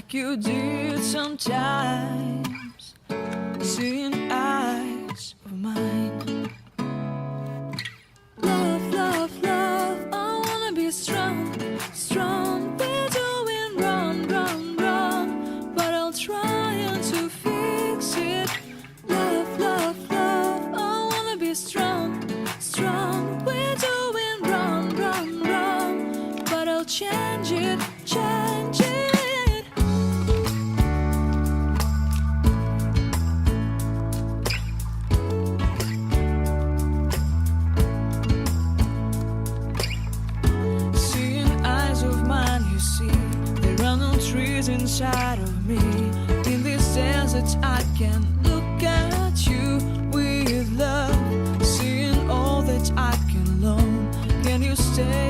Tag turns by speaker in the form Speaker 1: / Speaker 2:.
Speaker 1: like you did sometimes, seeing eyes of mine. Love, love, love, I wanna be strong, strong. We're doing wrong, wrong, wrong, but I'll try to fix it. Love, love, love, I wanna be strong, strong. We're doing wrong, wrong, wrong, but I'll change it, change it. Inside of me, in this desert I can look at you with love, seeing all that I can learn. Can you stay